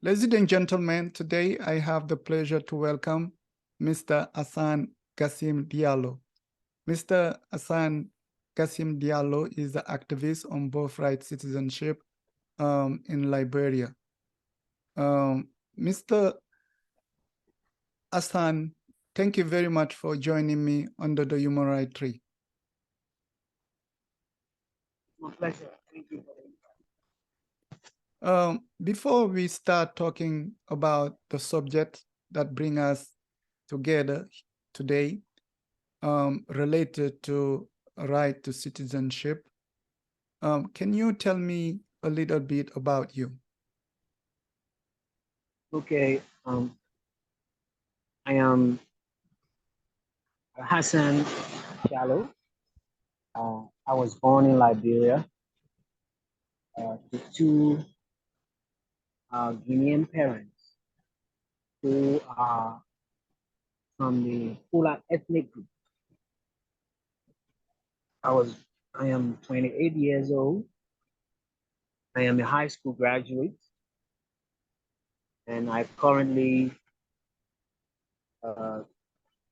Ladies and gentlemen, today I have the pleasure to welcome Mr. Hassan Gasim Jalloh. Mr. Hassan Gasim Jalloh is the activist on birthright citizenship in Liberia. Mr. Assan, thank you very much for joining me under the Human Rights Tree. My pleasure. Thank you. Before we start talking about the subject that bring us together today, related to right to citizenship, can you tell me a little bit about you? Okay. I am Hassan Jalloh. I was born in Liberia to two Guinean parents who are from the Fula ethnic group. I am 28 years old. I am a high school graduate, and I currently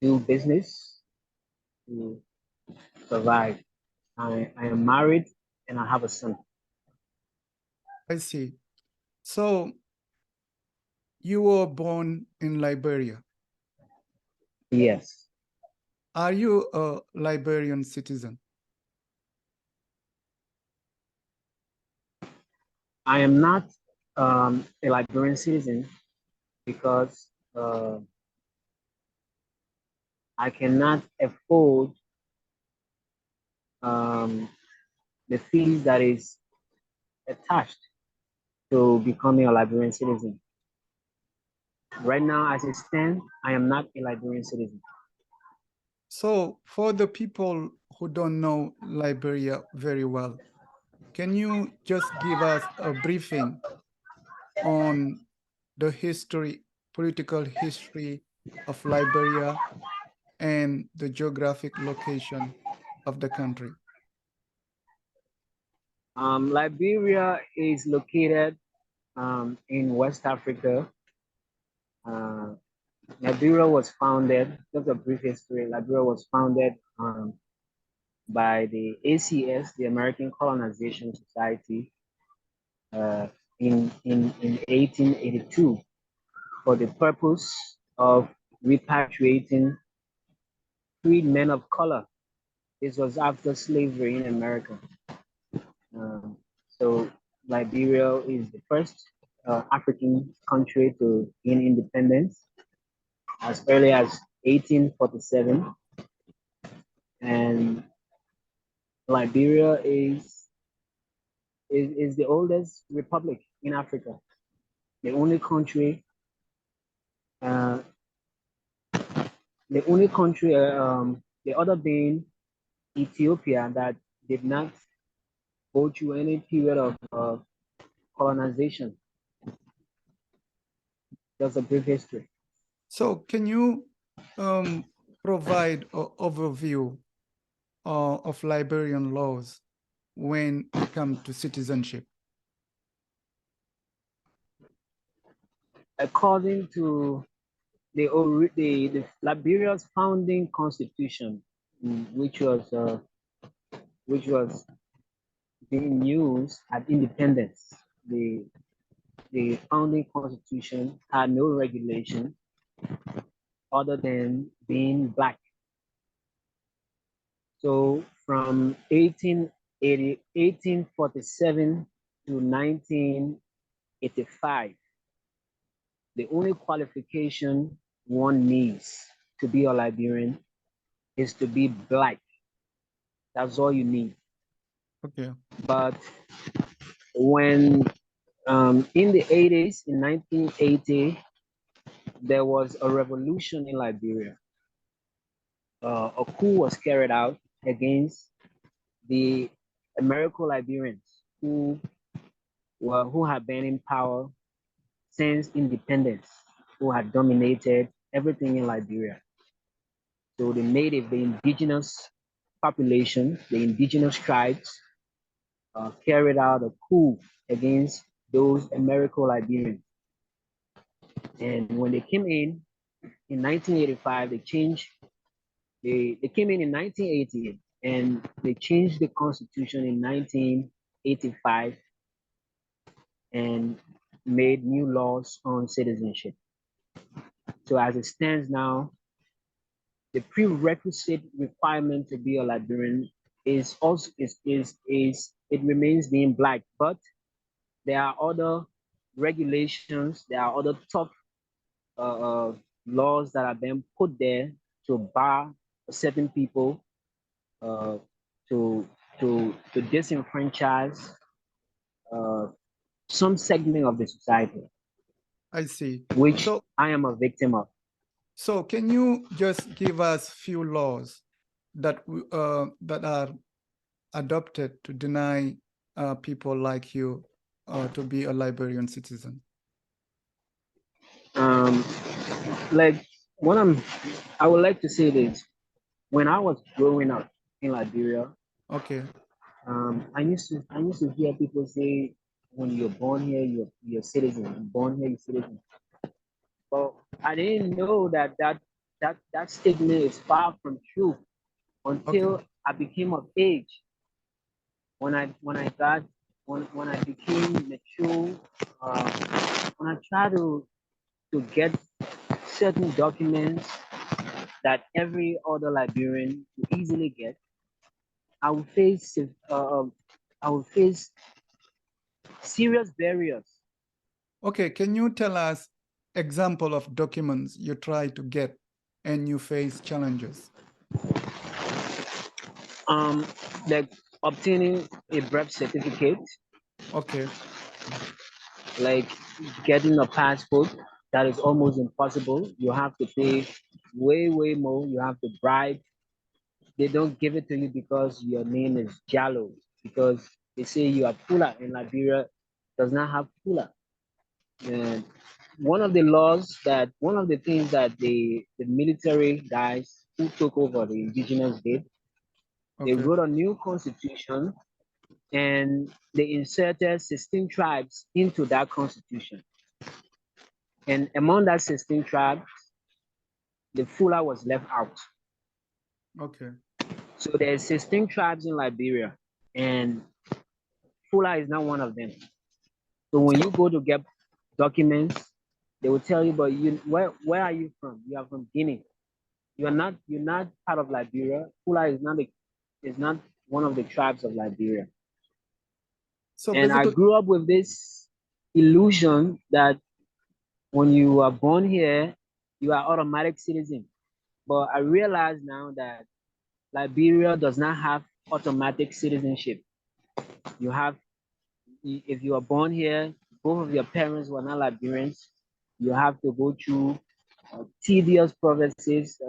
do business to survive. I am married and I have a son. I see. So you were born in Liberia. Yes. Are you a Liberian citizen? I am not a Liberian citizen because I cannot afford the fees that is attached to becoming a Liberian citizen. Right now, as it stands, I am not a Liberian citizen. So for the people who don't know Liberia very well, can you just give us a briefing on the history, political history of Liberia and the geographic location of the country? Liberia is located in West Africa. Liberia was founded, just a brief history, Liberia was founded by the ACS, the American Colonization Society, in 1882 for the purpose of repatriating freed men of color. This was after slavery in America. So Liberia is the first African country to gain independence as early as 1847. And Liberia is the oldest republic in Africa. The only country, uh, the other being Ethiopia, that did not go through any period of colonization. That's a brief history. So can you provide an overview of Liberian laws when it comes to citizenship? According to the Liberia's founding constitution, which was being used at independence, the founding constitution had no regulation other than being black. So from 1847 to 1985, the only qualification one needs to be a Liberian is to be black. That's all you need. Okay. But when in the 80s, in 1980, there was a revolution in Liberia. A coup was carried out against the American Liberians who had been in power since independence, who had dominated everything in Liberia. So the indigenous population, the indigenous tribes, carried out a coup against those American Liberians. And when they came in 1985, they changed. They came in 1980, and they changed the constitution in 1985 and made new laws on citizenship. So as it stands now, the prerequisite requirement to be a Liberian is also is it remains being black, but there are other regulations, there are other tough uh, uh, laws that are being put there to bar certain people uh, to to disenfranchise uh, some segment of the society, I see. which So, I am a victim of. so can you just give us few laws that that are adopted to deny people like you to be a Liberian citizen? Um, like what I would like to say this: when I was growing up in Liberia, Okay, I used to hear people say, when you're born here, you're a citizen. You're born here, you're citizen. But I didn't know that statement is far from true okay, until I became of age. When I got when I became mature, when I tried to get certain documents that every other Liberian would easily get, I would face I would face serious barriers. okay. Can you tell us example of documents you try to get and you face challenges? Um, like obtaining a birth certificate, Okay, like getting a passport, that is almost impossible. You have to pay way more. You have to bribe. They don't give it to you because your name is Jallow, because they say you are Pula, and Liberia does not have Pula. And one of the things that the military guys who took over the indigenous did, they okay, wrote a new constitution and they inserted 16 tribes into that constitution. And among that 16 tribes, the Fula was left out. okay. So there's 16 tribes in Liberia, and Fula is not one of them. So when you So, go to get documents, they will tell you, but where are you from? You are from Guinea. You're not part of Liberia. Fula is not one of the tribes of Liberia. so And I basically, grew up with this illusion that when you are born here, you are automatic citizen. But I realize now that Liberia does not have automatic citizenship. You have, if you are born here, both of your parents were not Liberians, you have to go through tedious processes,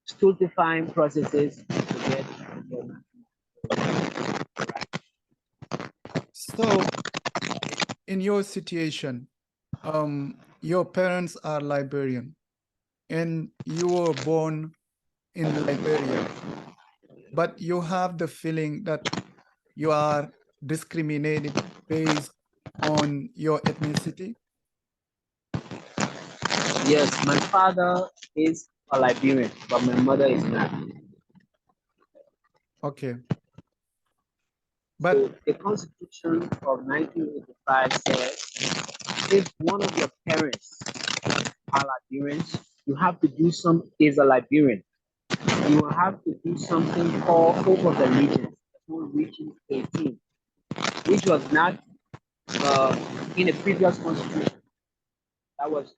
stultifying processes to get your so in your situation, your parents are Liberian and you were born in Liberia, but you have the feeling that you are discriminated based on your ethnicity. Yes, my father is a Liberian, but my mother is not. Okay, but So the Constitution of 1985 says if one of your parents are Liberians, you have to do some is a Liberian. You will have to do something called Hope of the Regions, before reaching 18, which was not uh, in the previous constitution. That was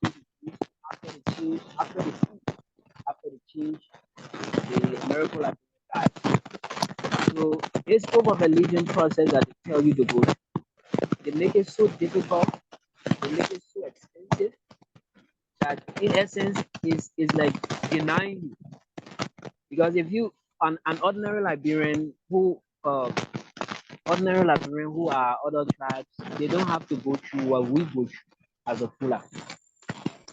introduced after the change, the miracle Liberian died. So this Hope of the Legion process that they tell you to go through, they make it so difficult, they make it so expensive that in essence is like denying you. Because if you an ordinary Liberian who are other tribes, they don't have to go through what we go through as a Fula.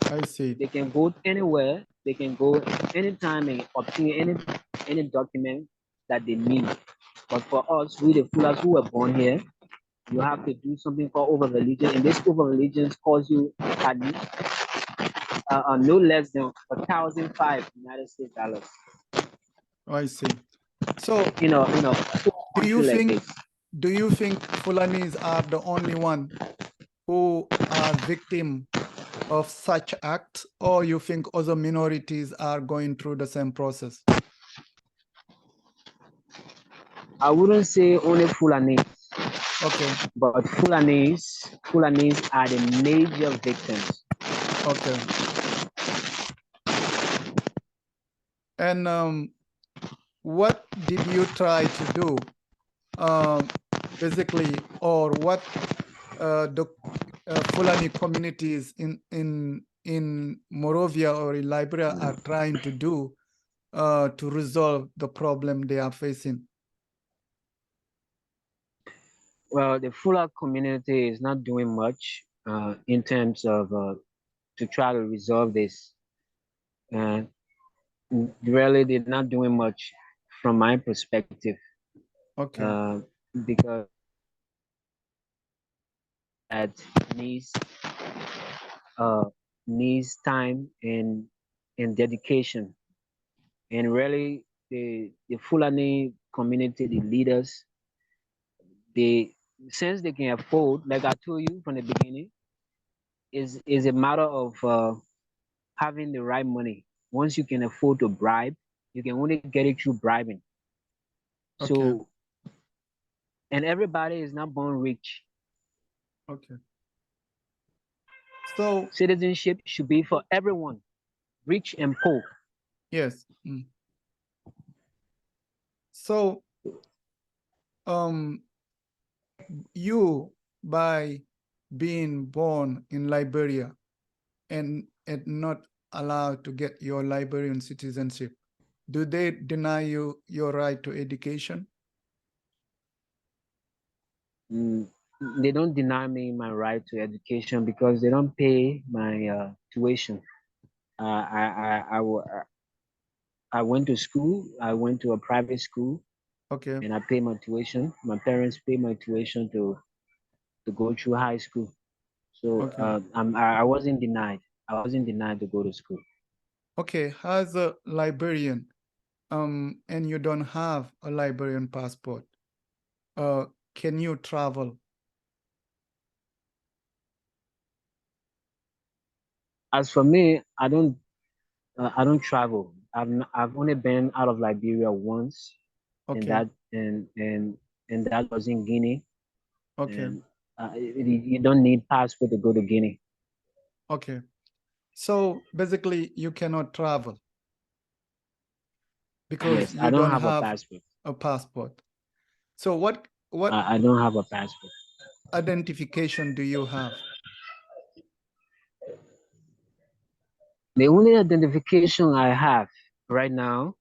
I see. They can go anywhere, they can go anytime and obtain any document that they need. But for us, we the Fulas who were born here, you have to do something called over religion, and this over religion costs you at least no less than 1,005 United States dollars. I see. So For a country like this. do you think Fulanis are the only one who are victim of such acts, or you think other minorities are going through the same process? I wouldn't say only Fulanis, Okay. but Fulanis are the major victims. Okay. And what did you try to do, basically, or what the Fulani communities in Morovia or in Liberia are trying to do to resolve the problem they are facing? Well, the Fula community is not doing much in terms of to try to resolve this. And really, they're not doing much from my perspective. Okay. Because that needs needs time and dedication. And really, the Fulani community, the leaders, they since they can afford, like I told you from the beginning, is a matter of having the right money. Once you can afford to bribe, you can only get it through bribing. Okay. So, and everybody is not born rich. Okay. So Citizenship should be for everyone, rich and poor. yes. So you, by being born in Liberia and not allowed to get your Liberian citizenship, do they deny you your right to education? Mm, they don't deny me my right to education because they don't pay my tuition. I went to school. I went to a private school, Okay. and I pay my tuition. My parents pay my tuition to go through high school. So Okay. I wasn't denied. I wasn't denied to go to school. Okay. As a Liberian, and you don't have a Liberian passport, can you travel? As for me, I don't travel. I've only been out of Liberia once, and Okay. that was in Guinea. Okay. And you don't need passport to go to Guinea. Okay. So basically, you cannot travel because Yes, you I don't don't have a have passport. a passport. So what I don't have a passport. identification do you have? The only identification I have right now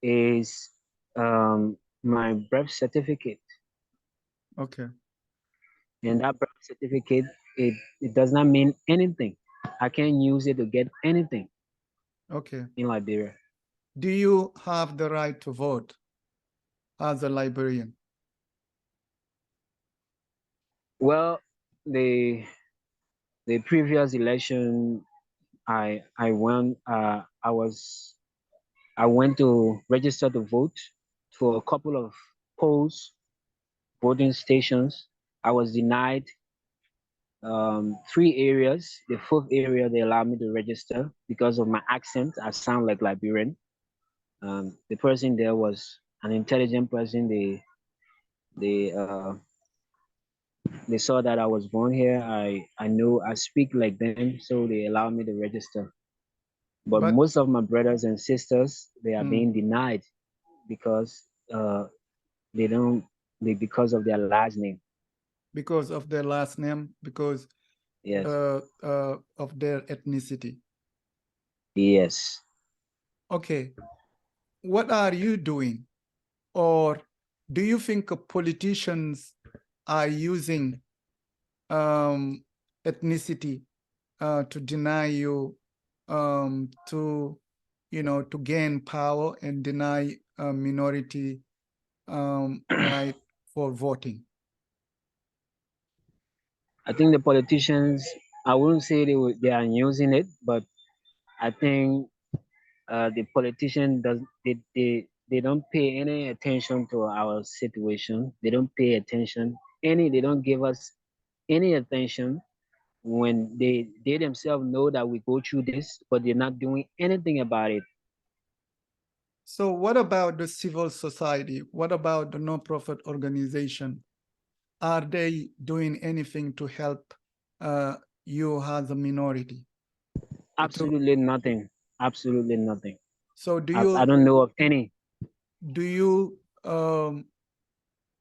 is my birth certificate. Okay. And that birth certificate, it does not mean anything. I can't use it to get anything Okay. in Liberia. Do you have the right to vote as a Liberian? Well, the previous election, I went. I went to register to vote for a couple of polls, voting stations. I was denied three areas. The fourth area, they allowed me to register because of my accent. I sound like Liberian. The person there was an intelligent person. They uh, they saw that I was born here. I know I speak like them, so they allowed me to register. But But most of my brothers and sisters, they are mm, being denied because they don't because of their last name. because of their last name, because Yes. of their ethnicity. Yes. Okay. What are you doing? Or do you think politicians are using ethnicity to deny you to to gain power and deny a minority right for voting? I think the politicians, I wouldn't say they are using it, but I think the politician does they don't pay any attention to our situation. They don't pay attention any. They don't give us any attention when they themselves know that we go through this, but they're not doing anything about it. So what about the civil society? What about the non-profit organization? Are they doing anything to help uh, you as a minority? To Absolutely nothing. Absolutely nothing. so I don't know of any. do you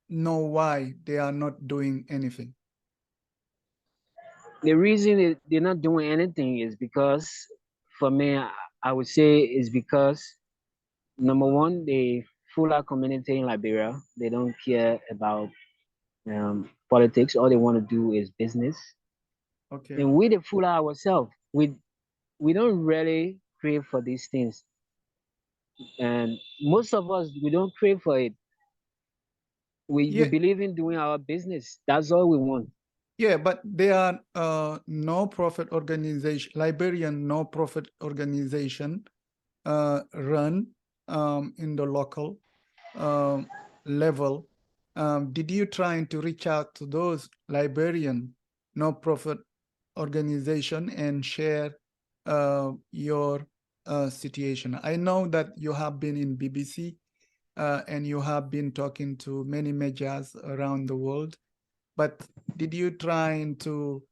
know why they are not doing anything? The reason they're not doing anything is because, for me, I would say is because number one, the fuller community in Liberia, they don't care about politics. All they want to do is business. Okay. And we, the fuller ourselves, we don't really crave for these things. And most of us, we don't crave for it. We Yeah, believe in doing our business. That's all we want. yeah, but they are no-profit organization, Liberian no-profit organization run in the local um, level. Did you try to reach out to those Liberian no-profit organization and share your situation? I know that you have been in BBC and you have been talking to many medias around the world, but did you try to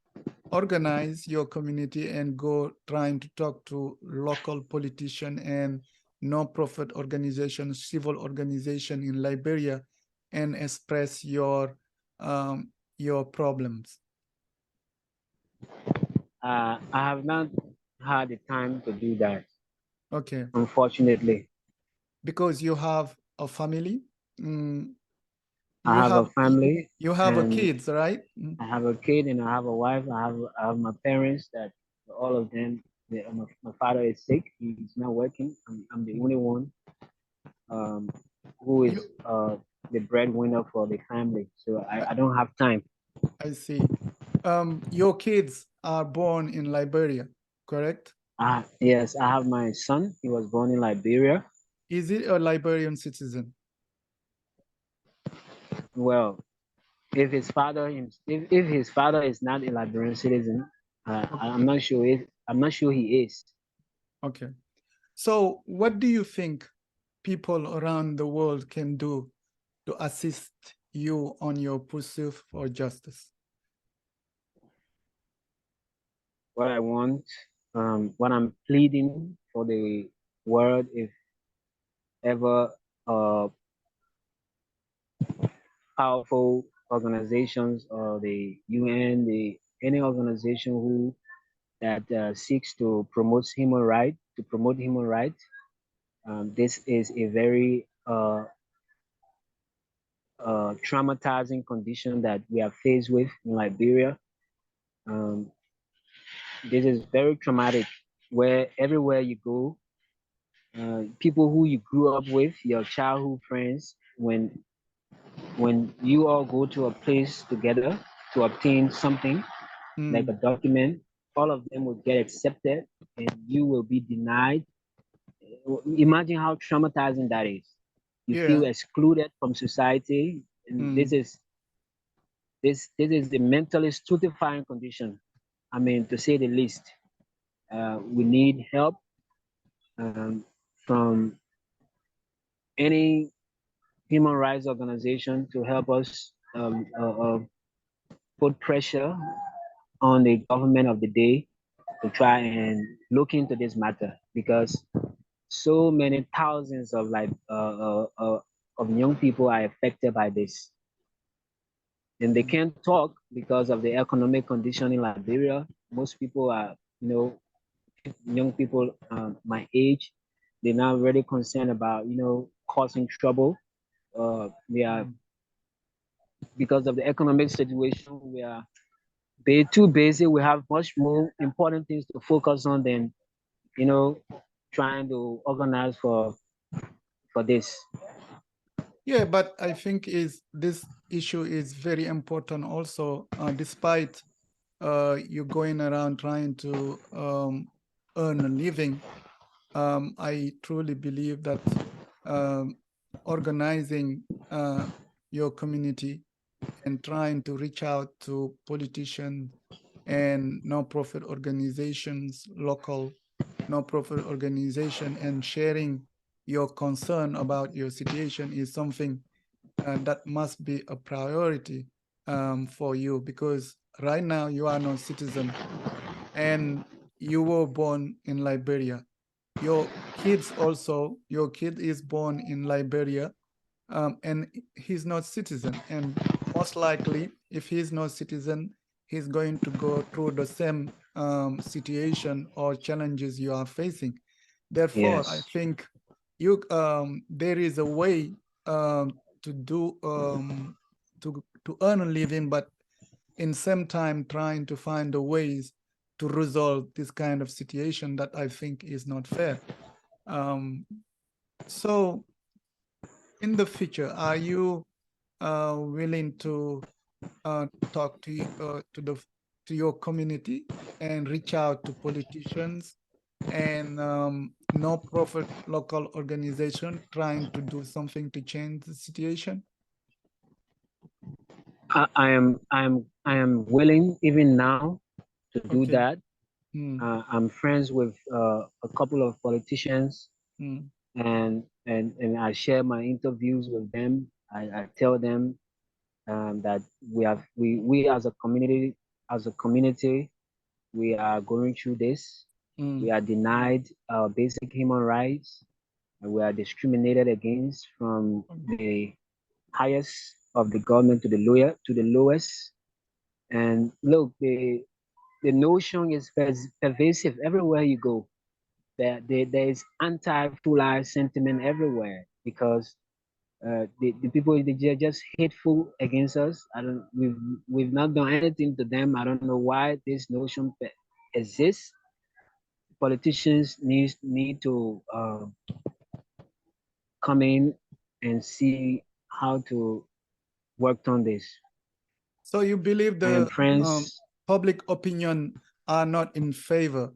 organize your community and go trying to talk to local politician and non-profit organization, civil organization in Liberia, and express your problems? I have not had the time to do that, Okay, unfortunately. because you have a family. Mm, I you have a have family you have a and kids, right? Mm, I have a kid and I have a wife. I have my parents that all of them. My father is sick. He's not working. I'm the mm. only one um, who You, is the breadwinner for the family. So I don't have time. I see. Your kids are born in Liberia, correct? Yes, I have my son. He was born in Liberia. Is it a Liberian citizen? Well, if his father is not a Liberian citizen, Okay. I'm not sure he is. Okay. So, what do you think people around the world can do to assist you on your pursuit for justice? What I want, what I'm pleading for the world, if ever powerful organizations or the UN, the any organization who that seeks to promote human rights. This is a very traumatizing condition that we are faced with in Liberia. Um, this is very traumatic, where everywhere you go, people who you grew up with, your childhood friends, when you all go to a place together to obtain something like a Mm, document, all of them will get accepted and you will be denied. Imagine how traumatizing that is. You feel yeah. excluded from society, and Mm, this is the mentally stupefying condition. I mean, to say the least. We need help um, from any human rights organization to help us put pressure on the government of the day to try and look into this matter, because so many thousands of of young people are affected by this, and they mm, can't talk because of the economic condition in Liberia. Most people are, young people my age, they're not really concerned about, causing trouble. They are, mm. because of the economic situation, we are too busy. We have much more important things to focus on than, you know, trying to organize for this. Yeah, but I think is this issue is very important also, despite you're going around trying to earn a living. I truly believe that um, organizing your community and trying to reach out to politicians and non-profit organizations, local non-profit organization, and sharing your concern about your situation is something that must be a priority for you, because right now you are no citizen and you were born in Liberia. Your kids also, your kid is born in Liberia, and he's not citizen. And most likely, if he's not citizen, he's going to go through the same situation or challenges you are facing. Therefore, I Yes. think there is a way to do to earn a living, but in same time trying to find the ways to resolve this kind of situation that I think is not fair. Um, so in the future, are you willing to talk to your community and reach out to politicians and no-profit local organization trying to do something to change the situation? I am willing even now to do Okay. that. Mm, I'm friends with a couple of politicians, mm, and I share my interviews with them. I tell them that we as a community we are going through this. We mm, are denied our basic human rights, and we are discriminated against from the highest of the government to the lowest. And look, the notion is pervasive everywhere you go. There is anti-Fulani sentiment everywhere because the people they're just hateful against us. I don't we've not done anything to them. I don't know why this notion exists. Politicians need to come in and see how to work on this. so you believe I am the friends. public opinion are not in favor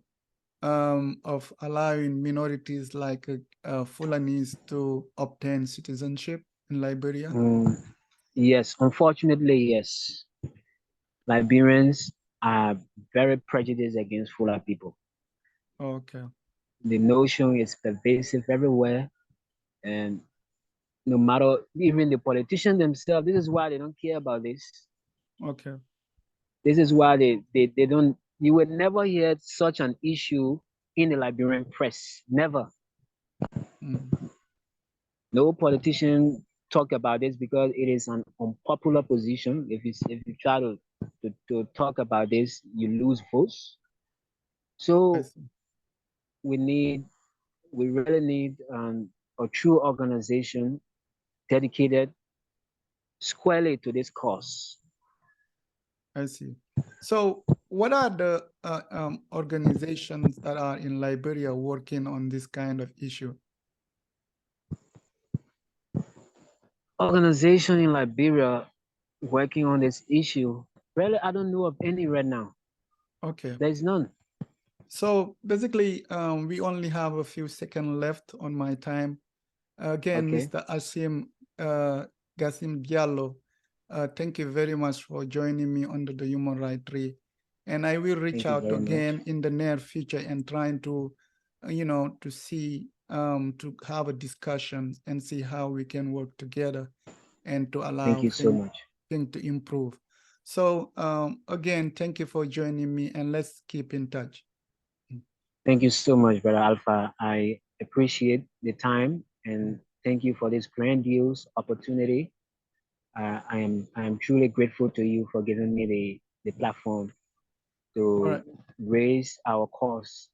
of allowing minorities like Fulanis to obtain citizenship in Liberia? Um, yes, unfortunately, yes. Liberians are very prejudiced against Fula people. Okay, The notion is pervasive everywhere, and no matter even the politicians themselves, this is why they don't care about this. okay. This is why they don't. You will never hear such an issue in the Liberian press. Never. Mm. No politician talk about this because it is an unpopular position. If you try to talk about this, you lose votes. I So see. we need we really need a true organization dedicated squarely to this cause. I see. So, what are the organizations that are in Liberia working on this kind of issue? Organization in Liberia working on this issue. Really, I don't know of any right now. Okay. There is none. So basically, we only have a few seconds left on my time. Again, Okay. Mr. Asim Gasim Jalloh, thank you very much for joining me under the Human Rights Tree. And I will reach Thank you out very much. again in the near future and trying to, to see, to have a discussion and see how we can work together and to Thank allow you so things much. to improve. So again, thank you for joining me, and let's keep in touch. Thank you so much, Brother Alpha. I appreciate the time and thank you for this grandiose opportunity. I am truly grateful to you for giving me the platform All to right. raise our cause